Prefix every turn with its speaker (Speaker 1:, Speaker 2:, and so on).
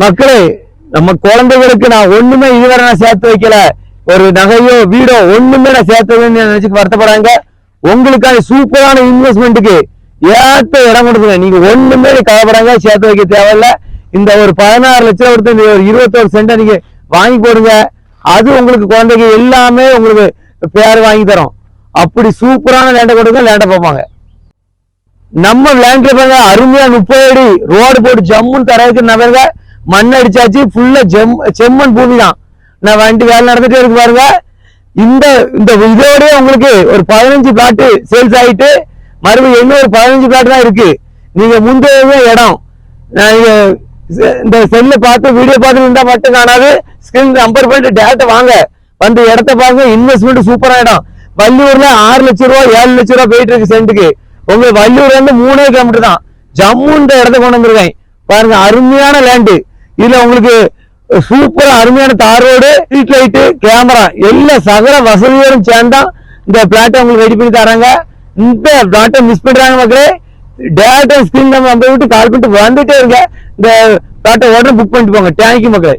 Speaker 1: மக்களே, நம்ம குழந்தைகளுக்கு நான் ஒண்ணுமே இதுவரை நான் சேர்த்து வைக்கல, ஒரு நகையோ வீடோ ஒண்ணுமே நான் சேர்த்து நினைச்சு வருத்தப்படுறாங்க. உங்களுக்கான சூப்பரான இன்வெஸ்ட்மெண்ட்டுக்கு ஏத்த இடம் கொடுத்துங்க. நீங்க ஒண்ணுமே கவலைப்படாங்க, சேர்த்து வைக்க தேவையில்ல. இந்த ஒரு 16 லட்சம் கொடுத்து இந்த ஒரு 21 சென்டை நீங்க வாங்கி போடுங்க. அது உங்களுக்கு குழந்தைக்கு எல்லாமே உங்களுக்கு பேர் வாங்கி தரும். அப்படி சூப்பரான லேண்டை கொடுங்க, லேண்டை பார்ப்பாங்க. நம்ம லேண்ட்ல பாருங்க, அருமையா 30 அடி ரோடு போட்டு ஜம்முன்னு தரதுக்கு நபருங்க. மண் அடிச்சாச்சு, ஃபுல்லா செம்மண் பூமி தான். நான் வண்டி வேலை நடந்துட்டே இருக்கு பாருங்க. இந்த இதோடய உங்களுக்கு ஒரு 15 பிளாட் சேல்ஸ் ஆயிட்டு மறுபடியும் இன்னொரு 15 பிளாட் தான் இருக்கு. நீங்க முந்தைய இடம் இந்த செல்ல பார்த்து வீடியோ பார்த்து இருந்தா மட்டும் காணாது, ஸ்கிரீன் நம்பர் பண்ணிட்டு டேரக்டா வாங்க, வந்து இடத்த பாருங்க. இன்வெஸ்ட்மெண்ட் சூப்பரா இடம். வள்ளியூர்ல 6 லட்சம் ரூபாய் 7 லட்சம் ரூபாய் போயிட்டு இருக்கு சென்ட்டுக்கு. உங்க வள்ளியூர்ல இருந்து 3 கிலோமீட்டர் தான். ஜம்முன்ற இடத்த கொண்டு வந்திருக்கேன் பாருங்க. அருமையான லேண்டு. இதுல உங்களுக்கு சூப்பரா அருமையான தார் ரோடு, ஸ்ட்ரீட் லைட்டு, கேமரா எல்லா சகல வசதியோடும் சேர்ந்தா இந்த பிளாட்டை உங்களுக்கு ரெடி பண்ணி தராங்க. இந்த பிளாட்டை மிஸ் பண்றாங்க மக்களே. டேரக்டா ஸ்கிரீன் நம்பர் விட்டு கால் பண்ணிட்டு வந்துட்டே இருங்க. இந்த பிளாட்டை உடனே புக் பண்ணிட்டு போங்க. தேங்க்யூ மக்களே.